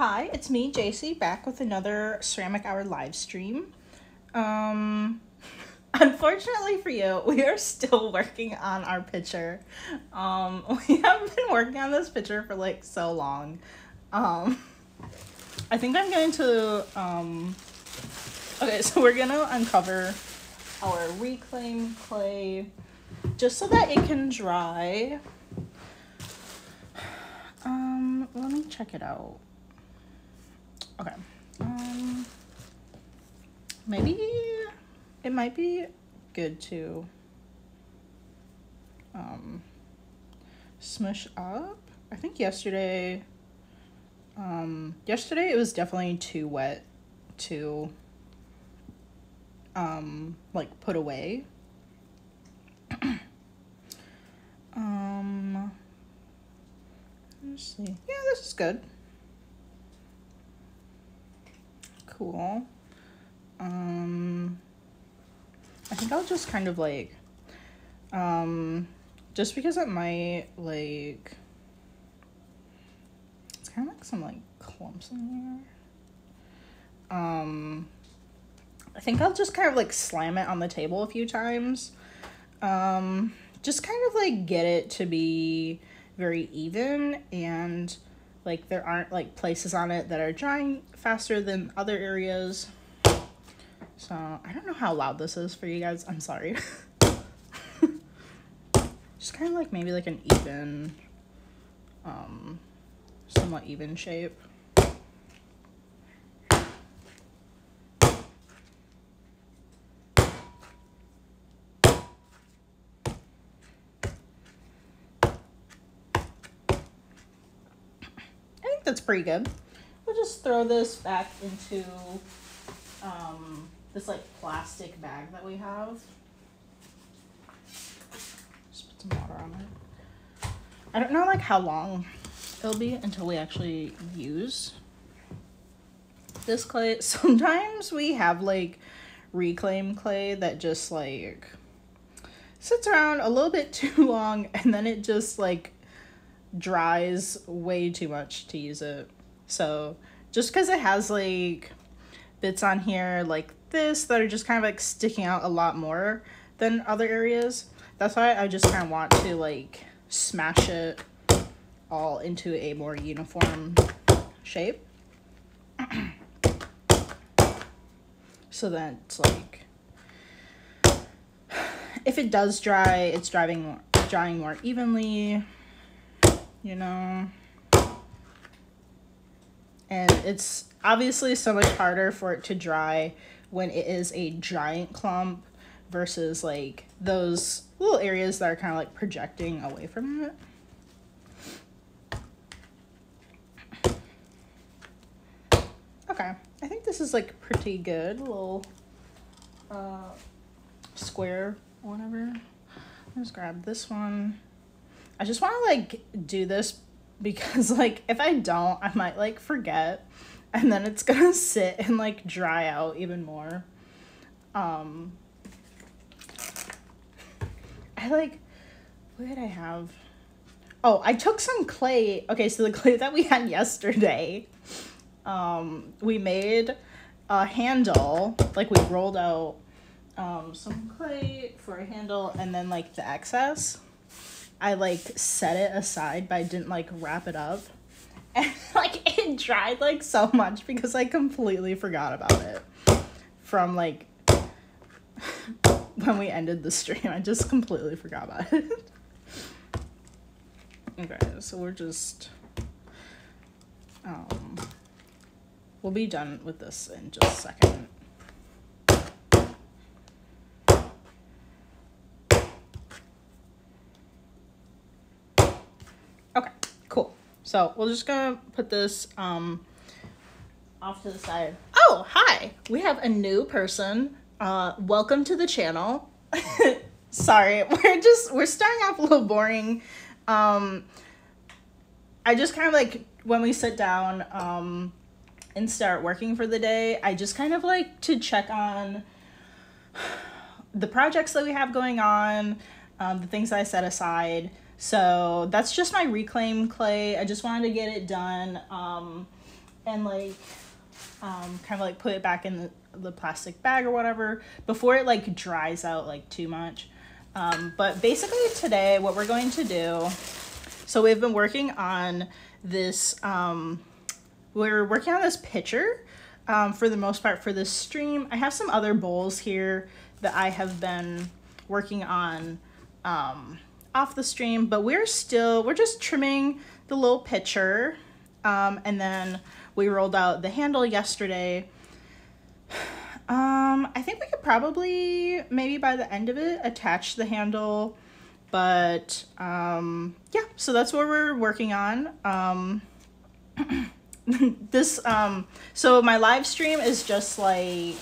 Hi, it's me, JC, back with another Ceramic Hour live stream. Unfortunately for you, we are still working on our picture. We have been working on this picture for like so long. I think I'm going to, okay, so we're gonna uncover our reclaim clay just so that it can dry. Let me check it out. Okay. Maybe it might be good to smush up. I think yesterday it was definitely too wet to like put away. Let's see. Yeah, this is good. Cool. I think I'll just kind of like, just because it might like, it's kind of like some like clumps in here. I think I'll just kind of like slam it on the table a few times. Just kind of like get it to be very even, and like there aren't like places on it that are drying faster than other areas. So I don't know how loud this is for you guys. I'm sorry. Just kind of like maybe like an even, somewhat even shape. That's pretty good. We'll just throw this back into this like plastic bag that we have. Just put some water on it. I don't know like how long it'll be until we actually use this clay. Sometimes we have like reclaim clay that just like sits around a little bit too long, and then it just like dries way too much to use it. So just because it has like bits on here like this that are just kind of like sticking out a lot more than other areas, that's why I just kind of want to like smash it all into a more uniform shape. So that it's like, if it does dry, it's drying more evenly, you know. And it's obviously so much harder for it to dry when it is a giant clump versus like those little areas that are kind of like projecting away from it. Okay, I think this is like pretty good. A little square or whatever. Let's grab this one. I just want to like do this because like if I don't, I might like forget, and then it's gonna sit and like dry out even more. I like, what did I have? Oh, I took some clay. Okay, so the clay that we had yesterday, we made a handle. Like we rolled out some clay for a handle, and then like the excess, I like set it aside, but I didn't like wrap it up. And like it dried like so much because I completely forgot about it from like when we ended the stream. I just completely forgot about it. Okay, so we're just we'll be done with this in just a second. Okay, cool. So we're just gonna put this off to the side. Oh, hi! We have a new person. Welcome to the channel. Sorry, we're starting off a little boring. I just kind of like, when we sit down and start working for the day, I just kind of like to check on the projects that we have going on, the things that I set aside. So that's just my reclaim clay. I just wanted to get it done. and like kind of like put it back in the plastic bag or whatever before it like dries out like too much. But basically today what we're going to do, so we've been working on this, we're working on this pitcher for the most part for this stream. I have some other bowls here that I have been working on off the stream, but we're just trimming the little pitcher. And then we rolled out the handle yesterday. I think we could probably, maybe by the end of it, attach the handle, but, yeah, so that's what we're working on. So my live stream is just like,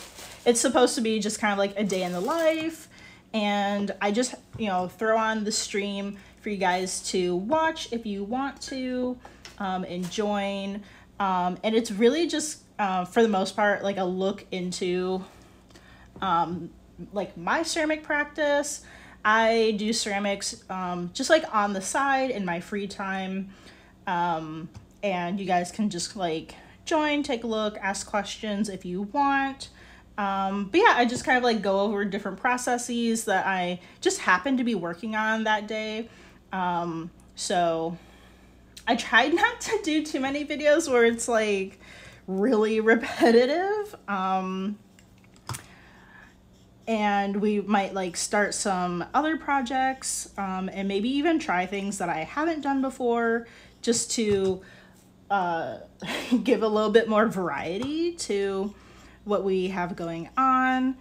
it's supposed to be just kind of like a day in the life, and I just, you know, throw on the stream for you guys to watch if you want to, and join, and it's really just, for the most part, like a look into, like my ceramic practice. I do ceramics, just like on the side in my free time, and you guys can just like join, take a look, ask questions if you want. But yeah, I just kind of like go over different processes that I just happen to be working on that day. So I tried not to do too many videos where it's like really repetitive. And we might like start some other projects, and maybe even try things that I haven't done before, just to give a little bit more variety to what we have going on.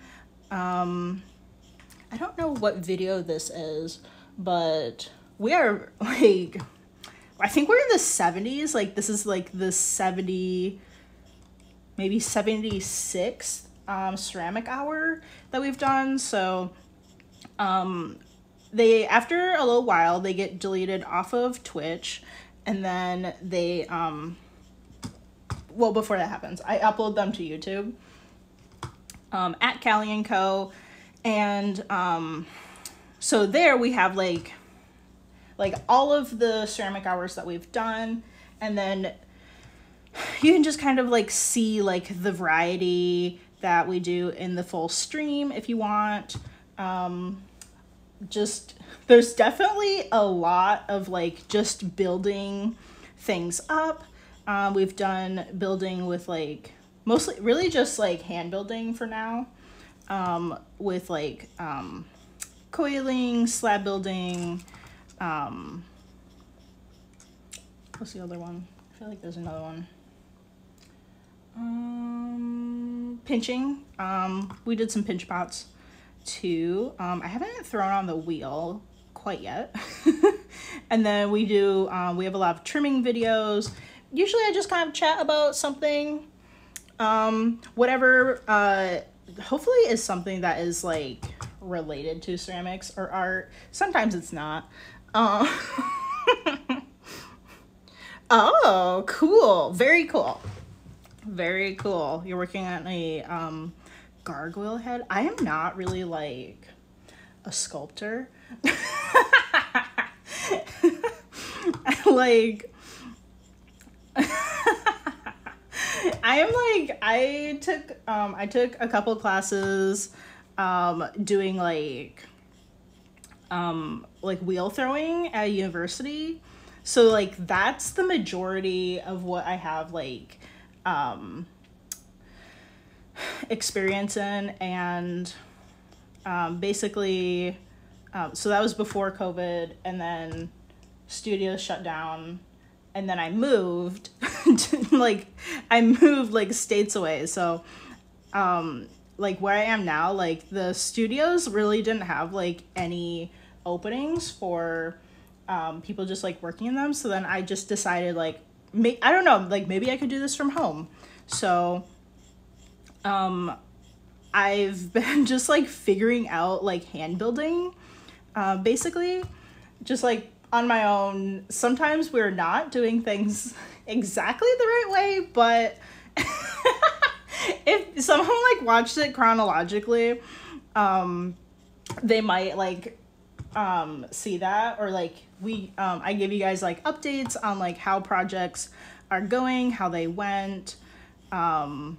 I don't know what video this is, but we are like, I think we're in the 70s. Like this is like the 70, maybe 76th ceramic hour that we've done. So they, after a little while, they get deleted off of Twitch, and then they well, before that happens, I upload them to YouTube at Callie & Co. And so there we have like all of the ceramic hours that we've done, and then you can just kind of like see like the variety that we do in the full stream if you want. Just, there's definitely a lot of like just building things up. We've done building with like mostly really just like hand building for now, with like coiling, slab building, what's the other one? I feel like there's another one. Pinching. We did some pinch pots too. I haven't thrown on the wheel quite yet. And then we do, we have a lot of trimming videos. Usually I just kind of chat about something, whatever, hopefully is something that is like related to ceramics or art. Sometimes it's not. Oh, cool. Very cool. Very cool. You're working on a gargoyle head. I am not really like a sculptor. Like I took a couple classes doing like wheel throwing at university. So like that's the majority of what I have like experience in. And basically so that was before COVID, and then studios shut down, and then I moved I moved like states away. So like where I am now, like the studios really didn't have like any openings for people just like working in them. So then I just decided like, I don't know, like maybe I could do this from home. So I've been just like figuring out like hand building, basically just like on my own. Sometimes we're not doing things exactly the right way, but if someone like watched it chronologically, they might like see that, or like I give you guys like updates on like how projects are going, how they went, and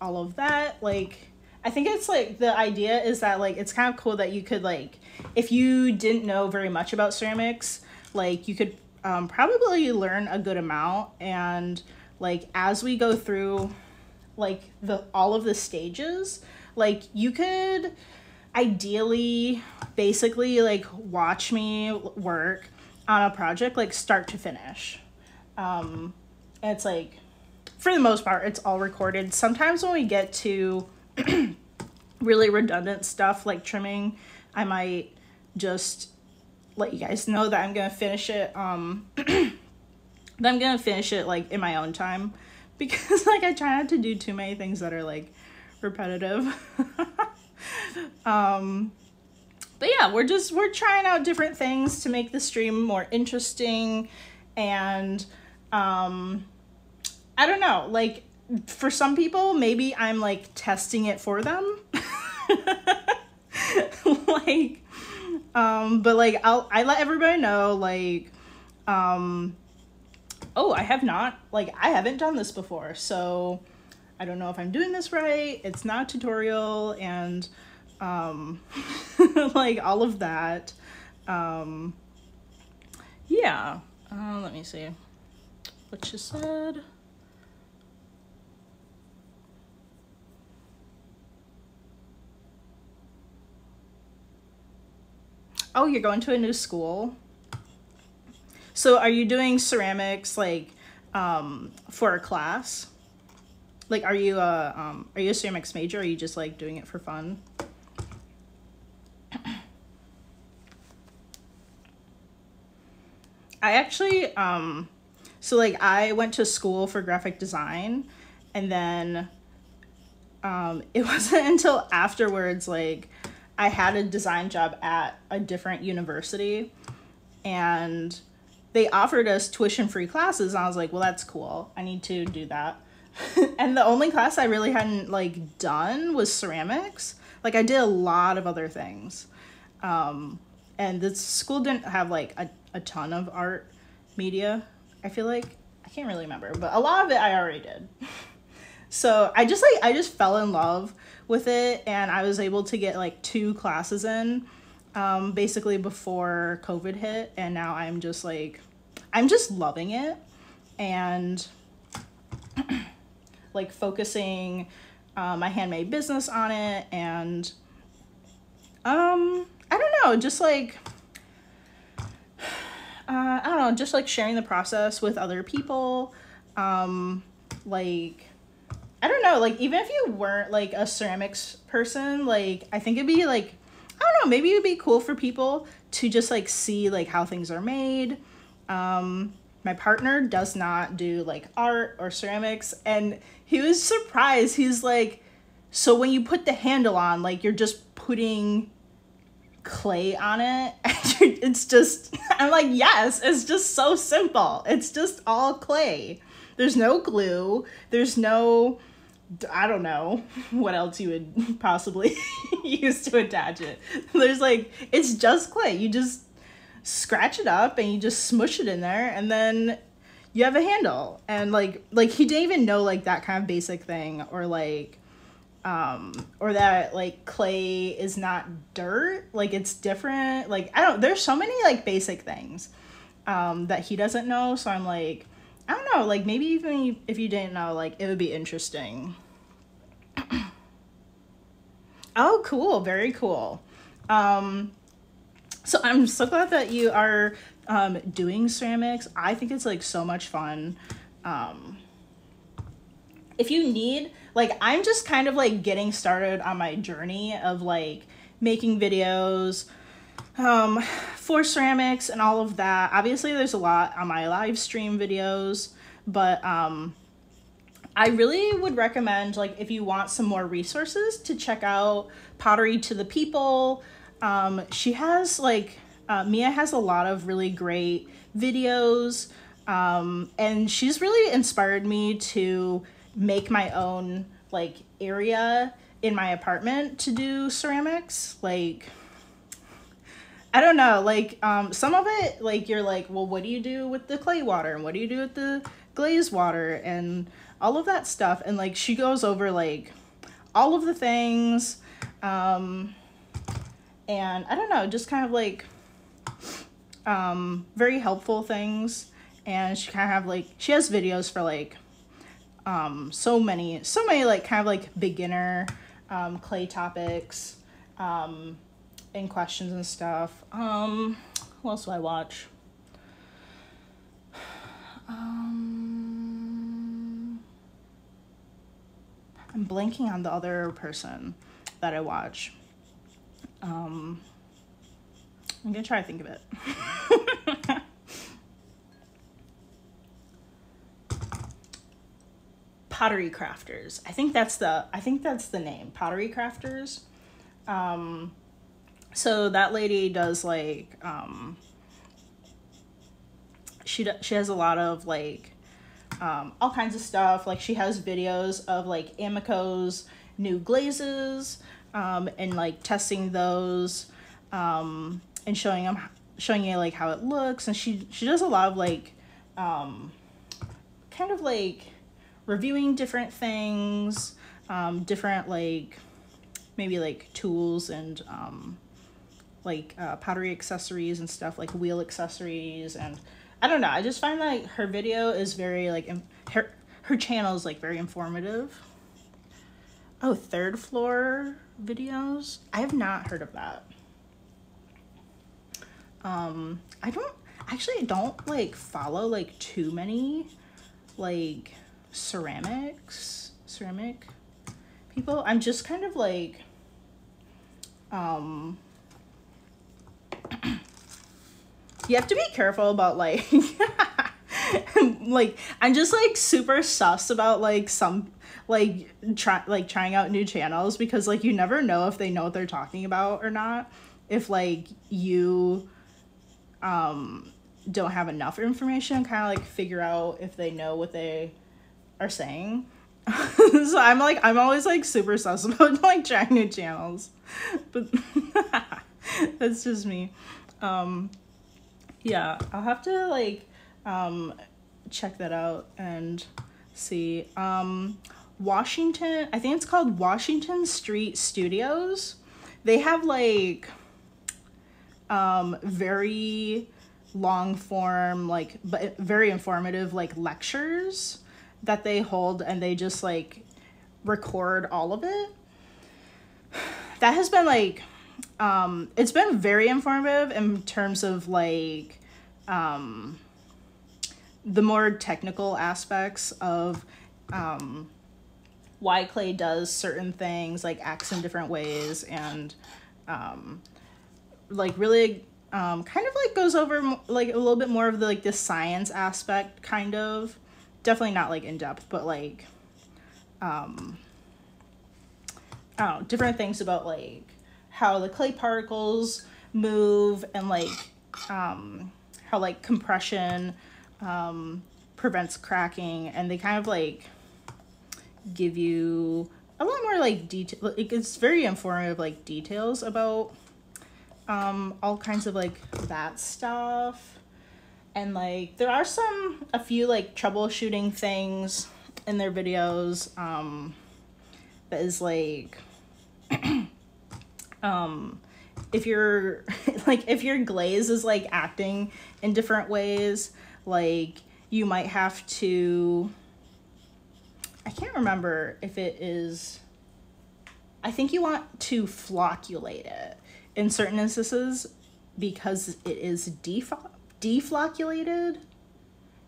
all of that. Like, I think it's like the idea is that like it's kind of cool that you could like, if you didn't know very much about ceramics, like you could probably learn a good amount. And like as we go through like all of the stages, like you could ideally basically like watch me work on a project like start to finish. And it's like, for the most part, it's all recorded. Sometimes when we get to really redundant stuff like trimming, I might just let you guys know that I'm gonna finish it like in my own time, because like I try not to do too many things that are like repetitive. But yeah, we're trying out different things to make the stream more interesting. And I don't know, like for some people maybe I'm like testing it for them. Like but like I let everybody know like oh, I haven't done this before, so I don't know if I'm doing this right. It's not a tutorial, and like all of that. Yeah. Let me see what she said. Oh, you're going to a new school? So are you doing ceramics like for a class? Like are you a ceramics major, or are you just like doing it for fun? I actually so like I went to school for graphic design, and then it wasn't until afterwards like I had a design job at a different university, and they offered us tuition-free classes, and I was like, well, that's cool. I need to do that. And the only class I really hadn't like done was ceramics. Like I did a lot of other things. And the school didn't have like a ton of art media. I feel like, I can't really remember, but a lot of it I already did. So I just fell in love with it, and I was able to get like 2 classes in basically before COVID hit, and now I'm just loving it, and like focusing my handmade business on it. And I don't know, just like I don't know, just like sharing the process with other people. Like I don't know, like even if you weren't like a ceramics person, like I think it'd be like, I don't know, maybe it'd be cool for people to just like see like how things are made. My partner does not do like art or ceramics, and he was surprised. He's like, so when you put the handle on, like you're just putting clay on it? It's just, I'm like, yes, it's just so simple. It's just all clay. There's no glue. There's no, I don't know what else you would possibly use to attach it. There's like, it's just clay. You just scratch it up and you just smush it in there, and then you have a handle. And like he didn't even know like that kind of basic thing, or like or that like clay is not dirt, like it's different. Like I don't, there's so many like basic things that he doesn't know. So I'm like, I don't know, like maybe even if you didn't know, like it would be interesting. Oh, cool. Very cool. So I'm so glad that you are doing ceramics. I think it's like so much fun. If you need, like, I'm just kind of like getting started on my journey of like making videos for ceramics and all of that. Obviously there's a lot on my live stream videos, but I really would recommend, like, if you want some more resources, to check out Pottery to the People. She has like, Mia has a lot of really great videos, and she's really inspired me to make my own like area in my apartment to do ceramics. Like, I don't know, like, some of it, like, you're like, well, what do you do with the clay water? And what do you do with the glazed water? And all of that stuff. And, like, she goes over, like, all of the things. And I don't know, just kind of, like, very helpful things. And she kind of have, like, she has videos for, like, so many, like, kind of, like, beginner, clay topics, and questions and stuff. What else do I watch? I'm blanking on the other person that I watch. I'm gonna try to think of it. Pottery Crafters. I think that's the name. Pottery Crafters. So that lady does, like, she has a lot of, like, all kinds of stuff. Like, she has videos of, like, Amico's new glazes, and, like, testing those, and showing you, like, how it looks. And she does a lot of, like, kind of, like, reviewing different things, different, like, maybe, like, tools and, like, pottery accessories and stuff, like wheel accessories. And I don't know, I just find like her video is very, like, her channel is, like, very informative. Oh, Third Floor videos. I have not heard of that. I don't like follow, like, too many, like, ceramic people. I'm just kind of like, you have to be careful about, like, like, I'm just, like, super sus about, like, some, like, trying out new channels, because, like, you never know if they know what they're talking about or not. If, like, you don't have enough information, kind of, like, figure out if they know what they are saying. So I'm always, like, super sus about, like, trying new channels, but that's just me. Yeah, I'll have to, like, check that out and see. Washington, I think it's called Washington Street Studios. They have, like, very long form, like, but very informative, like, lectures that they hold, and they just, like, record all of it. That has been, like, it's been very informative in terms of, like, the more technical aspects of, why clay does certain things, like, acts in different ways, and, like, really, kind of, like, goes over, like, a little bit more of the, like, the science aspect, kind of. Definitely not, like, in depth, but, like, I don't know, different things about, like, how the clay particles move, and, like, how, like, compression prevents cracking, and they kind of, like, give you a lot more, like, detail. It's very informative, like, details about all kinds of, like, that stuff. And, like, there are a few, like, troubleshooting things in their videos, that is, like, if your if your glaze is, like, acting in different ways, like, you might have to, I can't remember if it is, I think you want to flocculate it in certain instances, because it is deflocculated.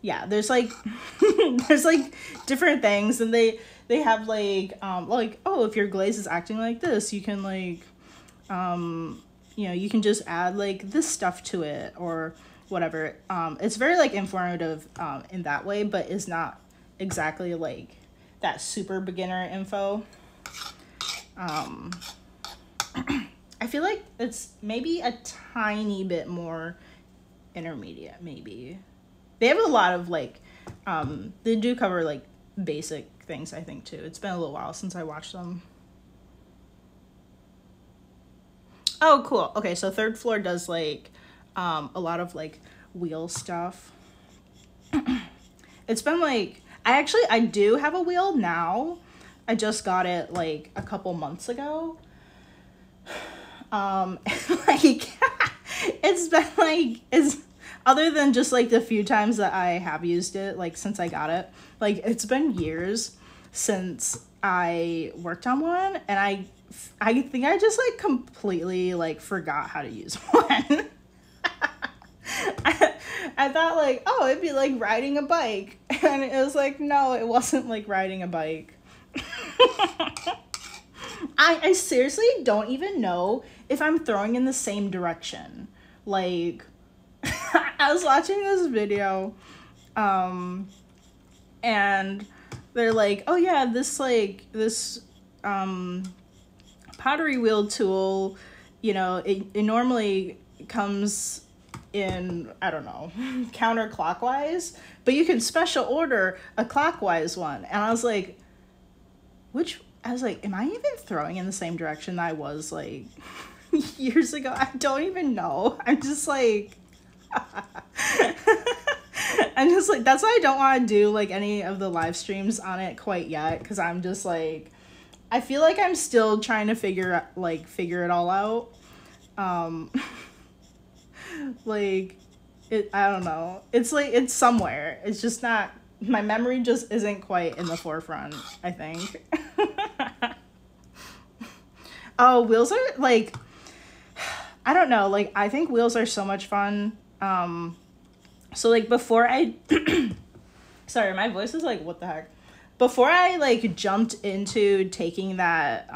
Yeah, there's, like, there's, like, different things, and they have, like, oh, if your glaze is acting like this, you can, like, you know, you can just add, like, this stuff to it, or whatever. It's very, like, informative in that way, but is not exactly, like, that super beginner info. I feel like it's maybe a tiny bit more intermediate, maybe. They have a lot of, like, they do cover, like, basic things, I think, too. It's been a little while since I watched them. Oh, cool. Okay, so third floor does like a lot of like wheel stuff. It's been like I do have a wheel now. I just got it like a couple months ago. Like it's been like it's other than just like the few times that I have used it like since I got it, like it's been years since I worked on one, and I think I just like completely like forgot how to use one. I thought like, oh, it'd be like riding a bike, and it was like, no, it wasn't like riding a bike. I seriously don't even know if I'm throwing in the same direction. Like, I was watching this video, and they're like, oh yeah, this pottery wheel tool, you know, it normally comes in, I don't know, counterclockwise, but you can special order a clockwise one. And I was like, am I even throwing in the same direction that I was like years ago? I don't even know. I'm just like, that's why I don't want to do like any of the live streams on it quite yet. Cause I'm just like, I feel like I'm still trying to figure it all out. Like I don't know. It's like, it's somewhere. It's just not, my memory just isn't quite in the forefront, I think. Oh, wheels are like, I don't know. Like, I think wheels are so much fun. So like before I, sorry, my voice is like, what the heck? Before I like jumped into taking that,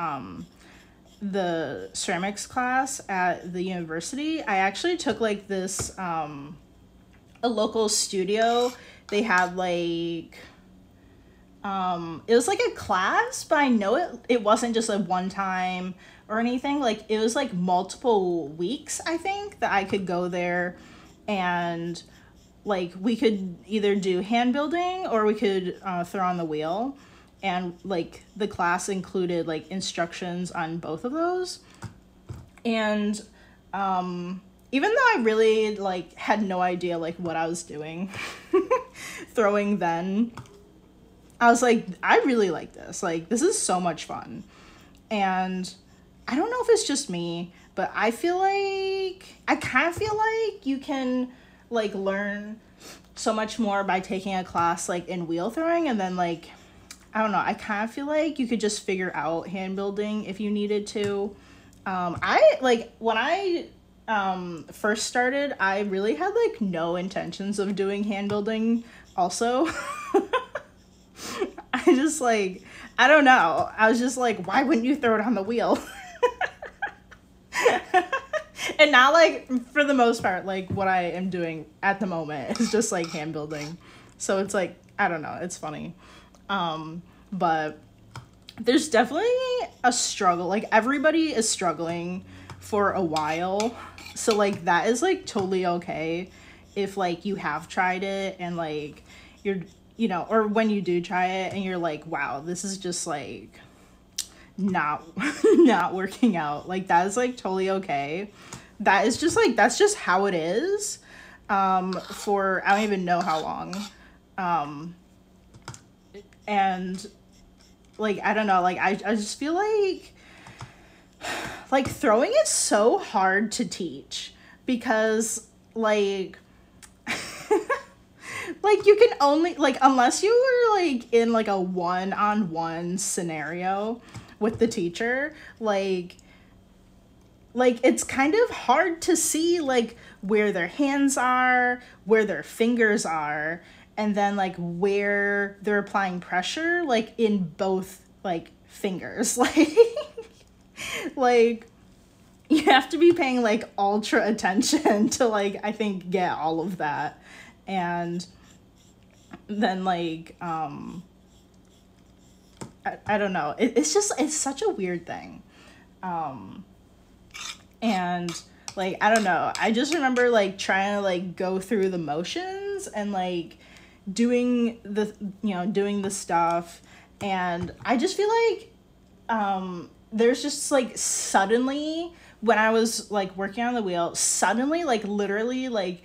the ceramics class at the university, I actually took like this, a local studio. They had like, it was like a class, but I know it wasn't just a one time or anything. Like it was like multiple weeks, I think, that I could go there, and like we could either do hand building or we could throw on the wheel, and like the class included like instructions on both of those. And even though I really like had no idea like what I was doing throwing then, I was like, I really like this. Like, this is so much fun. And I don't know if it's just me, but I kind of feel like you can like learn so much more by taking a class like in wheel throwing, and then like, I don't know, I kind of feel like you could just figure out hand building if you needed to. I like when I first started, I really had like no intentions of doing hand building also. I just like, I don't know. I was just like, why wouldn't you throw it on the wheel? And now, like, for the most part, like, what I am doing at the moment is just, like, hand building. So it's, like, I don't know. It's funny. But there's definitely a struggle. Like, everybody is struggling for a while. So, like, that is, like, totally okay if, like, you have tried it and, like, you're, you know, or when you do try it and you're like, wow, this is just, like, not working out. Like, that is, like, totally okay. That is just like, that's just how it is for I don't even know how long. And like, I don't know, like I just feel like throwing is so hard to teach, because like like you can only like, unless you were like in like a one-on-one scenario with the teacher, like it's kind of hard to see like where their hands are, where their fingers are, and then like where they're applying pressure, like in both like fingers. Like you have to be paying like ultra attention to like, I think, get all of that. And then like I don't know, it's just, it's such a weird thing. And like, I don't know, I just remember like trying to like go through the motions and like doing the stuff, and I just feel like there's just like suddenly when I was like working on the wheel, suddenly like literally like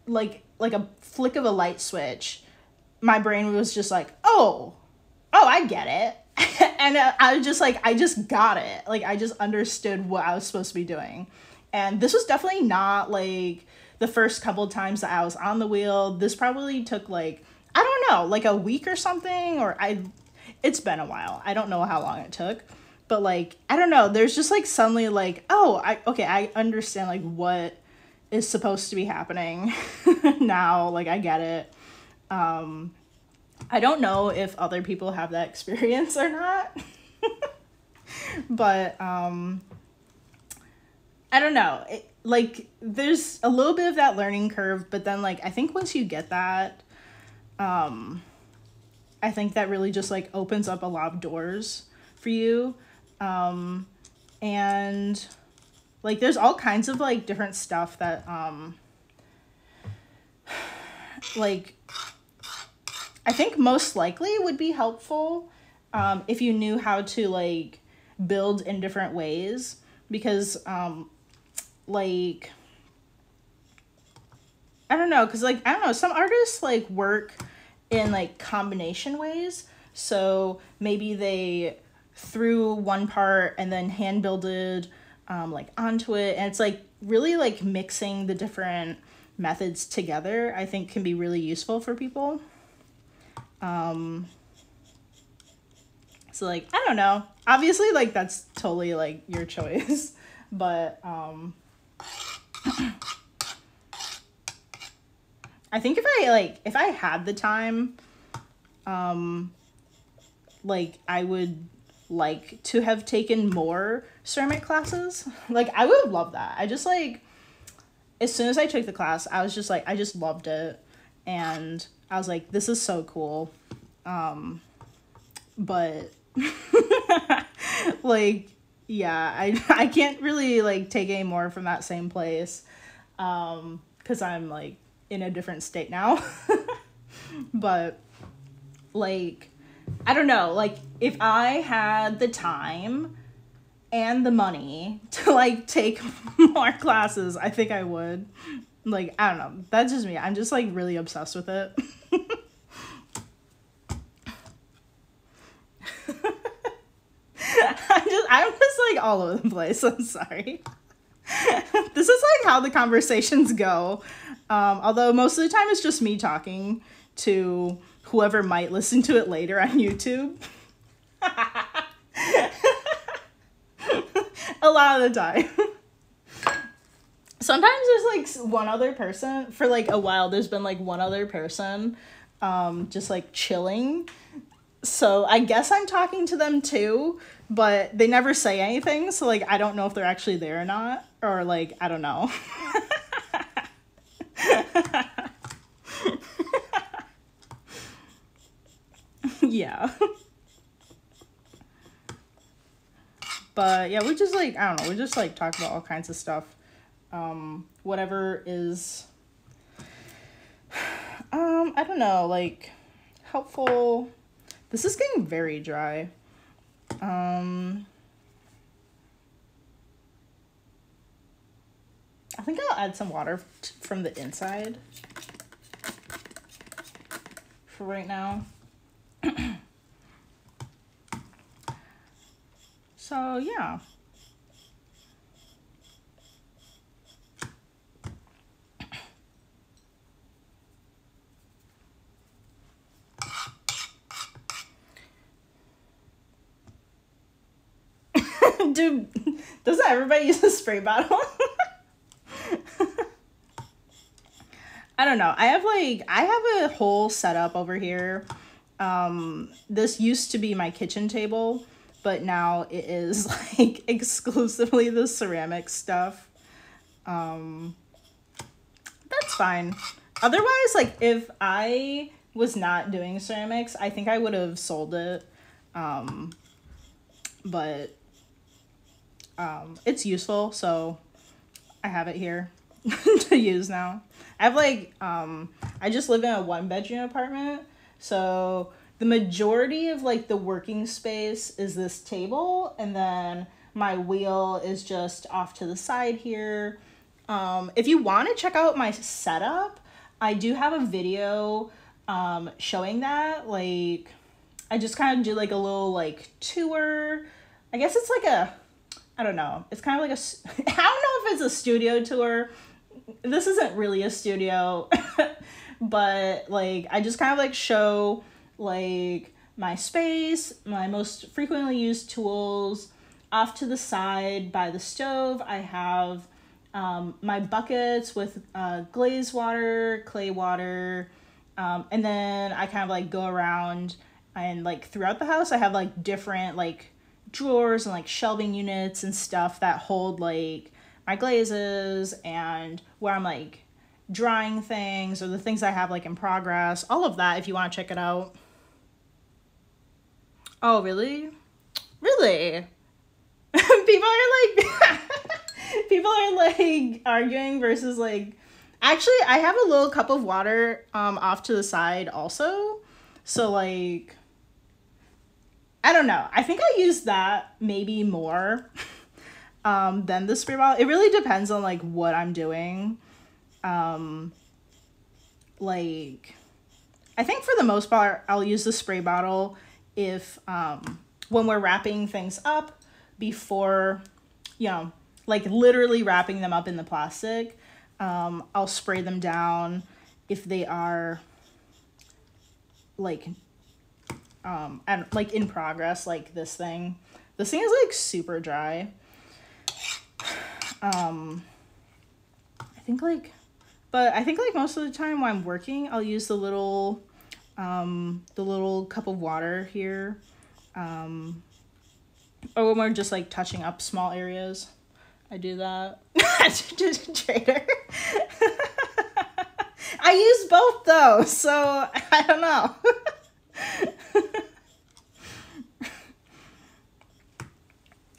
a flick of a light switch, my brain was just like, oh, I get it. And I was just like, I just got it. Like, I just understood what I was supposed to be doing. And this was definitely not like the first couple of times that I was on the wheel. This probably took like, I don't know, like a week or something, it's been a while. I don't know how long it took, but like, I don't know. There's just like suddenly like, oh, I understand like what is supposed to be happening now. Like, I get it. I don't know if other people have that experience or not, but I don't know. Like, there's a little bit of that learning curve, but then like, I think once you get that, I think that really just like opens up a lot of doors for you. And like, there's all kinds of like different stuff that, like, I think most likely would be helpful, if you knew how to like build in different ways, because, like, I don't know, because like, I don't know, some artists like work in like combination ways. So maybe they threw one part and then hand builded like onto it, and it's like really like mixing the different methods together, I think can be really useful for people. So like, I don't know, obviously like that's totally like your choice, but I think if I had the time, like I would like to have taken more ceramic classes. Like, I would love that. I just like, as soon as I took the class, I was just like, I just loved it. And I was like, this is so cool. But like, yeah, I can't really like take any more from that same place. 'Cause I'm like in a different state now. But like, I don't know, like if I had the time and the money to like take more classes, I think I would. Like, I don't know, that's just me. I'm just like really obsessed with it. I'm just like all over the place. I'm sorry. This is like how the conversations go. Although most of the time it's just me talking to whoever might listen to it later on YouTube. A lot of the time. Sometimes there's like one other person. For like a while there's been like one other person just like chilling. So I guess I'm talking to them too, but they never say anything, so like I don't know if they're actually there or not, or like I don't know. Yeah. But yeah, we just like, I don't know, we just like talk about all kinds of stuff. Whatever is I don't know, like helpful. This is getting very dry. I think I'll add some water from the inside for right now. So yeah. Dude, doesn't everybody use a spray bottle? I don't know. I have a whole setup over here. This used to be my kitchen table, but now it is like exclusively the ceramic stuff. That's fine. Otherwise, like if I was not doing ceramics, I think I would have sold it. But it's useful, so I have it here to use now. I have like, I just live in a 1-bedroom apartment, so the majority of like the working space is this table, and then my wheel is just off to the side here. If you want to check out my setup, I do have a video showing that. Like, I just kind of do like a little like tour. I guess it's like a, I don't know. It's kind of like a, I don't know if it's a studio tour. This isn't really a studio, but like I just kind of like show like my space, my most frequently used tools. Off to the side by the stove, I have my buckets with glaze water, clay water, and then I kind of like go around and like throughout the house I have like different like drawers and like shelving units and stuff that hold like my glazes and where I'm like drying things or the things I have like in progress, all of that if you want to check it out. Oh, really? Really? People are like arguing versus like, actually I have a little cup of water off to the side also, so like I don't know, I think I use that maybe more than the spray bottle. It really depends on like what I'm doing. Like I think for the most part I'll use the spray bottle if when we're wrapping things up before, you know, like literally wrapping them up in the plastic. I'll spray them down if they are like and like in progress, like this thing. This thing is like super dry. I think like, but I think like most of the time when I'm working, I'll use the little cup of water here. Or when we're just like touching up small areas, I do that. Trader. I use both though, so I don't know.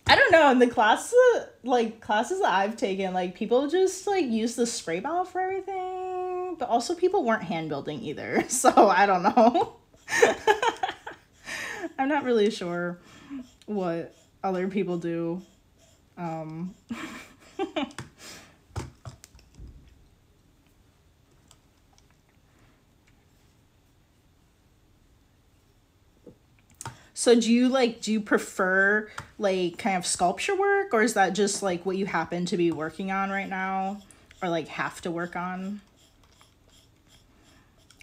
I don't know. In the classes that I've taken, like people just like use the spray bottle for everything, but also people weren't hand building either, so I don't know. I'm not really sure what other people do. So do you prefer like kind of sculpture work, or is that just like what you happen to be working on right now or like have to work on?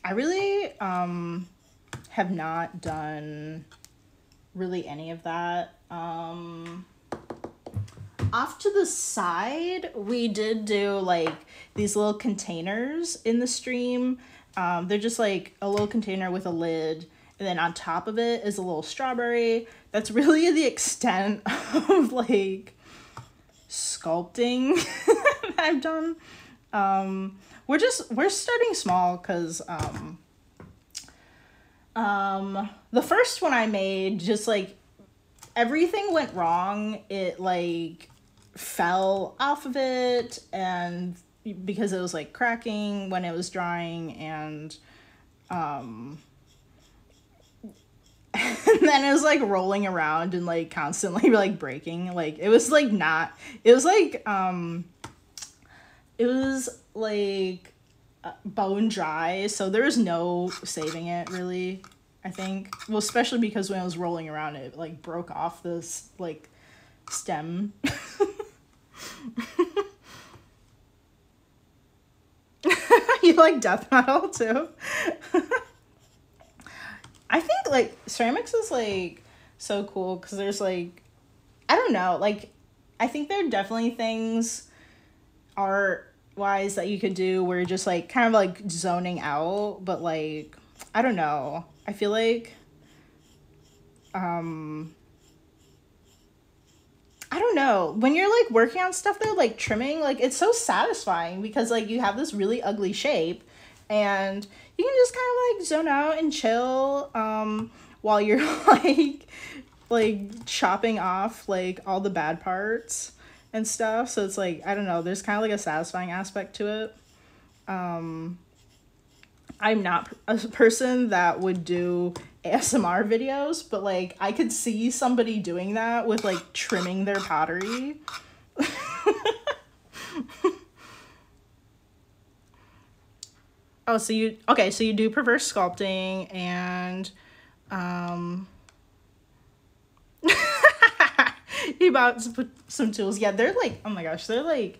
I really have not done really any of that. Off to the side, we did do like these little containers in the stream. They're just like a little container with a lid, and then on top of it is a little strawberry. That's really the extent of like sculpting that I've done. We're starting small because the first one I made, just like everything went wrong. It like fell off of it, and because it was like cracking when it was drying, and and then it was like rolling around and like constantly like breaking. Like it was like not, it was like bone dry, so there was no saving it really, I think. Well, especially because when it was rolling around, it like broke off this like stem. You like death metal too? I think like ceramics is like so cool because there's like, I don't know, like I think there are definitely things art wise that you could do where you're just like kind of like zoning out, but like I don't know, I feel like I don't know, when you're like working on stuff though, like trimming, like it's so satisfying because like you have this really ugly shape and you can just kind of like zone out and chill while you're like chopping off like all the bad parts and stuff. So it's like, I don't know, there's kind of like a satisfying aspect to it. I'm not a person that would do ASMR videos, but like I could see somebody doing that with like trimming their pottery. Oh, so you do prefer sculpting and you bought some tools. Yeah, they're like, oh my gosh, they're like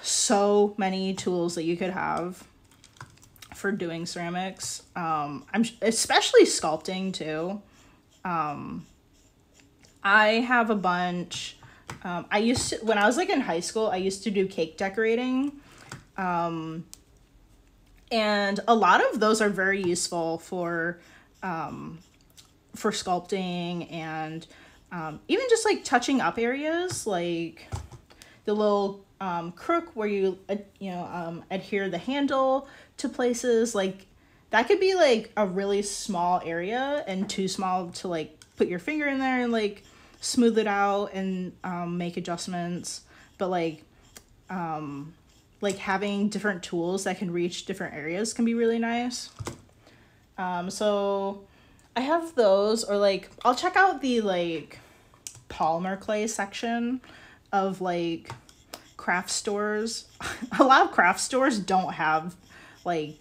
so many tools that you could have for doing ceramics. Especially sculpting too. I have a bunch. I used to, when I was like in high school, I used to do cake decorating. And a lot of those are very useful for sculpting and even just like touching up areas, like the little crook where you adhere the handle to places. Like that could be like a really small area and too small to like put your finger in there and like smooth it out and make adjustments. But like having different tools that can reach different areas can be really nice. So I have those, or like I'll check out the like polymer clay section of like craft stores. A lot of craft stores don't have like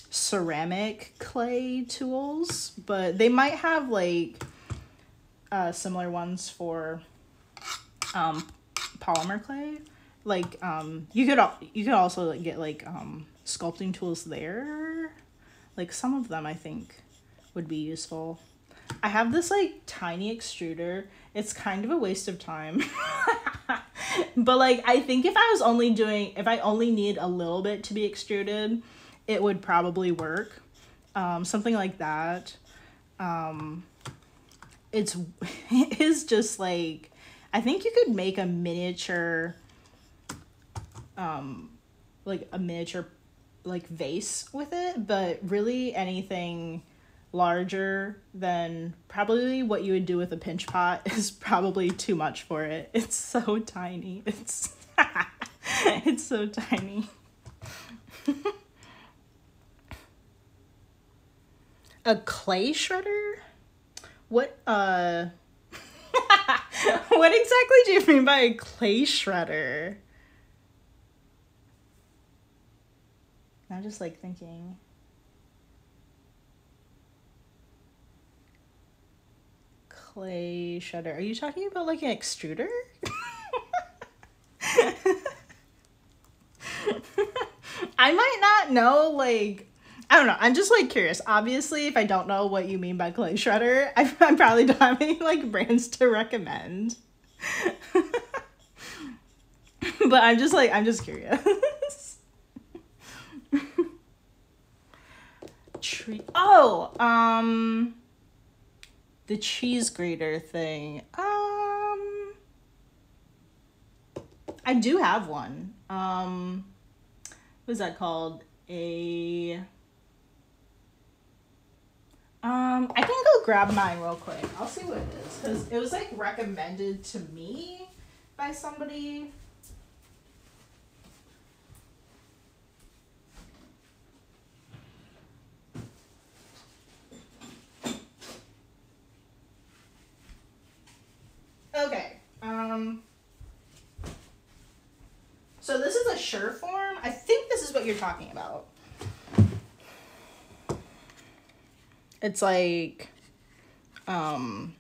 ceramic clay tools, but they might have like similar ones for polymer clay. Like you could also like, get like sculpting tools there. Like some of them I think would be useful. I have this like tiny extruder. It's kind of a waste of time. But like I think if I only need a little bit to be extruded, it would probably work. Something like that. It is just like, I think you could make a miniature like vase with it, but really anything larger than probably what you would do with a pinch pot is probably too much for it. It's so tiny. It's it's so tiny. A clay shredder? What what exactly do you mean by a clay shredder? I'm just like thinking. Clay shredder. Are you talking about like an extruder? I might not know, like, I don't know. I'm just like curious. Obviously, if I don't know what you mean by clay shredder, I probably don't have any like brands to recommend. But I'm just curious. The cheese grater thing. I do have one. What is that called? I can go grab mine real quick. I'll see what it is, because it was like recommended to me by somebody. Okay. So this is a Surform. I think this is what you're talking about. It's like, I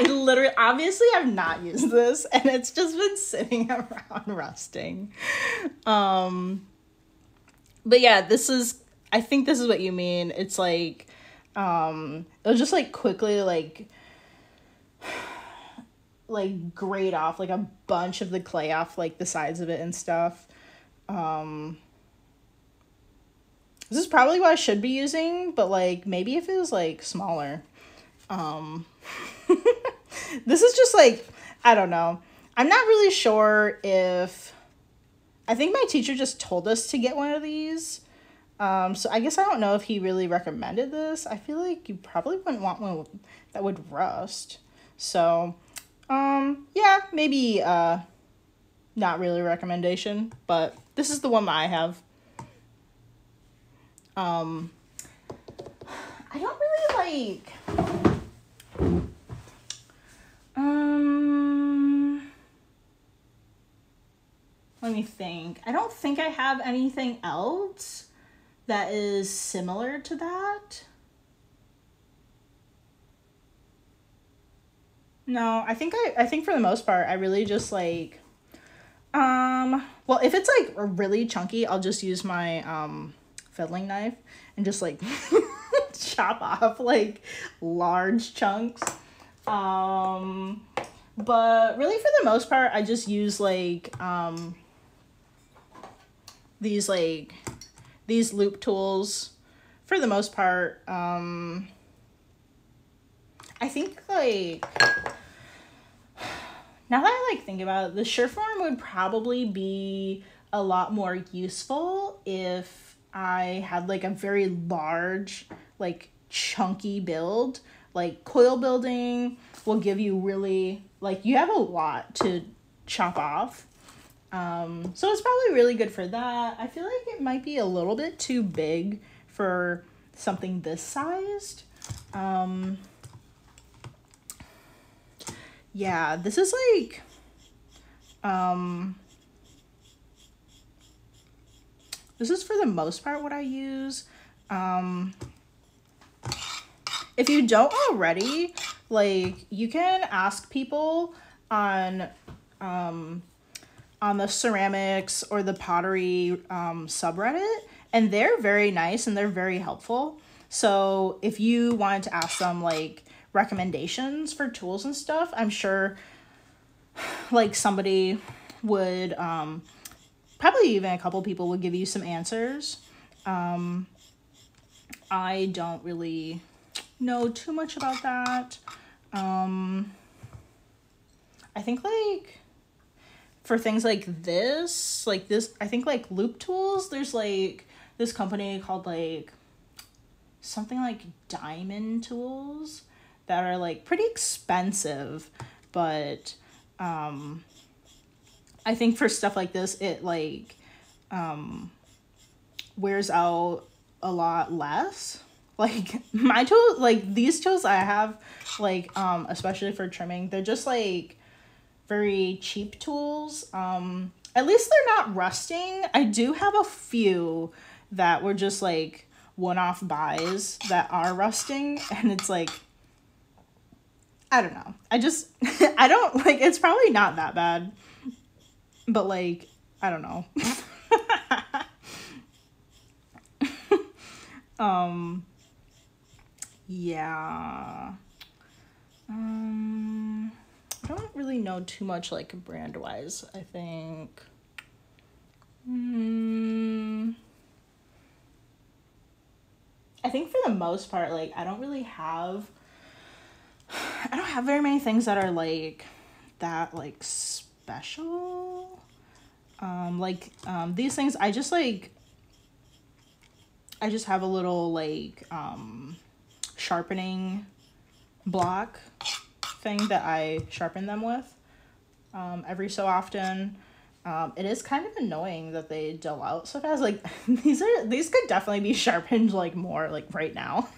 literally, obviously I've not used this, and it's just been sitting around rusting. But yeah, I think this is what you mean. It's like, it'll just like quickly like grate off like a bunch of the clay off like the sides of it and stuff. This is probably what I should be using, but like maybe if it was like smaller. This is just like, I don't know. I'm not really sure if, I think my teacher just told us to get one of these. So I guess I don't know if he really recommended this. I feel like you probably wouldn't want one that would rust. So, yeah, maybe, not really a recommendation, but this is the one that I have. I don't really like, let me think. I don't think I have anything else that is similar to that. No, I think for the most part, I really just like, well, if it's like really chunky, I'll just use my fiddling knife and just like chop off like large chunks. But really for the most part, I just use like these loop tools for the most part. I think like, now that I like think about it, the Surform would probably be a lot more useful if I had like a very large, like chunky build. Like coil building will give you really, like, you have a lot to chop off. So it's probably really good for that. I feel like it might be a little bit too big for something this sized. Yeah, this is like, this is for the most part what I use. If you don't already, like, you can ask people on the ceramics or the pottery subreddit, and they're very nice and they're very helpful. So if you wanted to ask them like recommendations for tools and stuff, I'm sure like somebody would, probably even a couple people would give you some answers. I don't really know too much about that. I think like for things like this, I think like Loop Tools, there's like this company called like something like Diamond Tools that are like pretty expensive, but I think for stuff like this, it like wears out a lot less. Like my tools, like these tools I have, like especially for trimming, they're just like very cheap tools. At least they're not rusting. I do have a few that were just like one-off buys that are rusting, and it's like, I don't know. I just I don't like, it's probably not that bad, but like, I don't know. Yeah. I don't really know too much like brand wise, I think. I think for the most part, like I don't have very many things that are like that like special. These things I just have a little like sharpening block thing that I sharpen them with every so often. It is kind of annoying that they dull out so fast. Like these could definitely be sharpened like more like right now.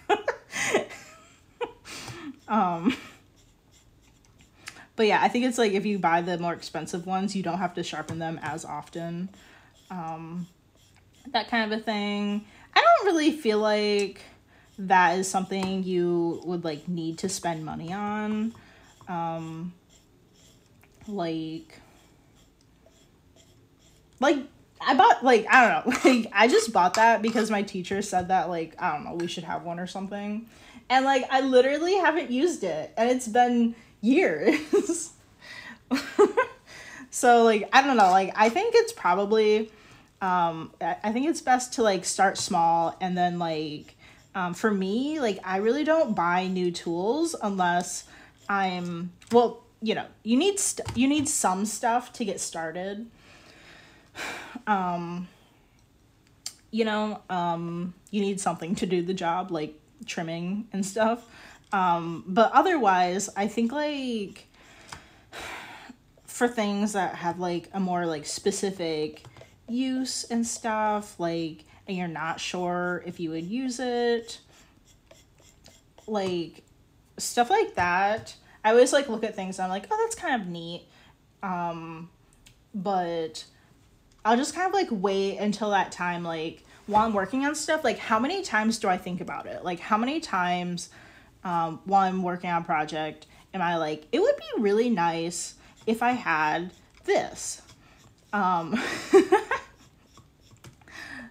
But yeah, I think it's like if you buy the more expensive ones, you don't have to sharpen them as often. That kind of a thing. I don't really feel like that is something you would like need to spend money on. Like I bought, like, I don't know, like I just bought that because my teacher said that, like, I don't know, we should have one or something. And like I literally haven't used it and it's been years. So like I don't know, like I think it's probably I think it's best to like start small, and then like for me, like I really don't buy new tools unless I'm, well, you know, you need some stuff to get started. You need something to do the job, like trimming and stuff. But otherwise, I think like for things that have like a more like specific use and stuff, like and you're not sure if you would use it. Like, stuff like that. I always like look at things and I'm like, oh, that's kind of neat. But I'll just kind of like wait until that time, like while I'm working on stuff, like how many times do I think about it? Like how many times while I'm working on a project am I like, it would be really nice if I had this.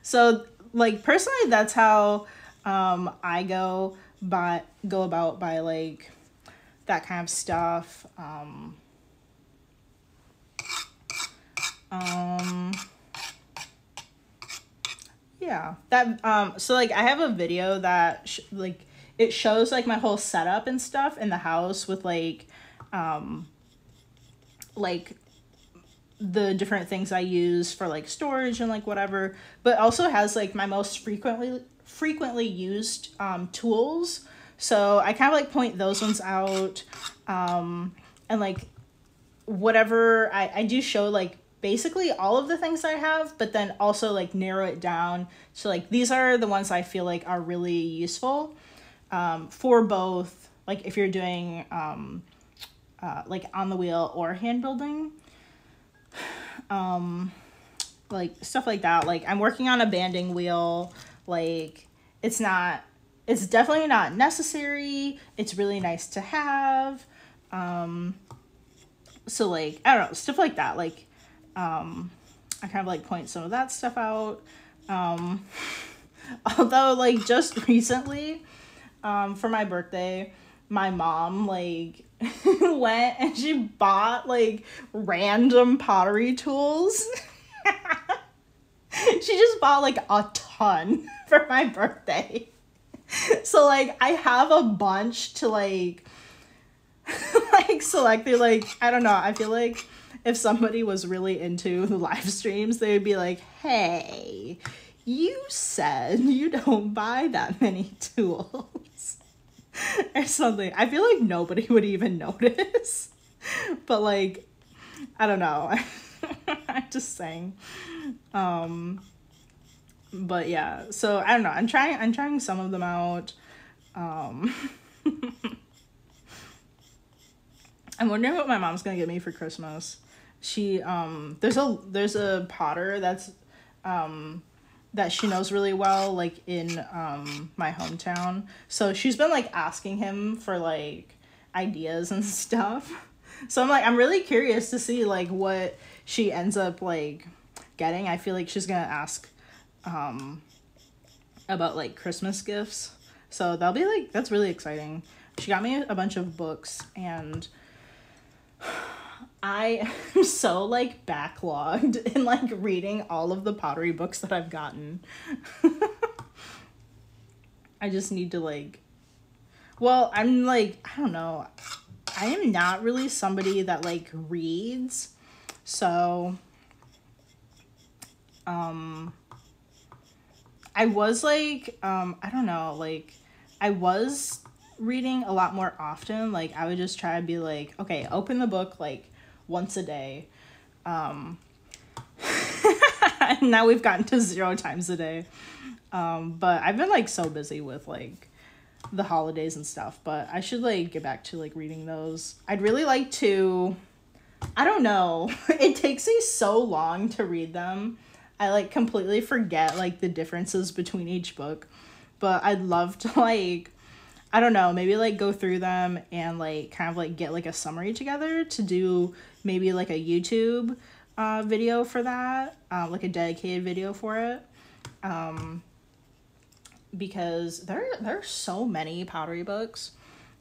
So like personally, that's how I go about by like that kind of stuff. Yeah, that so like I have a video that like it shows like my whole setup and stuff in the house with like the different things I use for like storage and like whatever, but also has like my most frequently used tools. So I kind of like point those ones out, and like whatever I do show like basically all of the things I have, but then also like narrow it down. So like these are the ones I feel like are really useful for both, like if you're doing like on the wheel or hand building, like stuff like that. Like I'm working on a banding wheel. Like it's definitely not necessary. It's really nice to have. So like, I don't know, stuff like that. Like, I kind of like point some of that stuff out. Although like just recently, for my birthday, my mom like went and she bought like random pottery tools. She just bought like a ton for my birthday. So like I have a bunch to like like select. They're like, I don't know, I feel like if somebody was really into the live streams, they would be like, hey, you said you don't buy that many tools or something. I feel like nobody would even notice, but like I don't know. I'm just saying. But yeah, so I don't know, I'm trying some of them out. I'm wondering what my mom's gonna get me for Christmas. She there's a potter that's that she knows really well, like in my hometown. So she's been like asking him for like ideas and stuff. So I'm really curious to see like what she ends up like getting. I feel like she's gonna ask about like Christmas gifts. So that's really exciting. She got me a bunch of books, and I am so like backlogged in like reading all of the pottery books that I've gotten. I just need to like, well, I'm like, I don't know. I am not really somebody that like reads. So I was like, I don't know, like I was reading a lot more often. Like I would just try to be like, okay, open the book like once a day. And now we've gotten to 0 times a day. But I've been like so busy with like the holidays and stuff, but I should like get back to like reading those. I'd really like to, I don't know. It takes me so long to read them. I like completely forget like the differences between each book, but I'd love to like, I don't know, maybe like go through them and like kind of like get like a summary together to do maybe like a YouTube video for that, like a dedicated video for it. Because there are so many pottery books,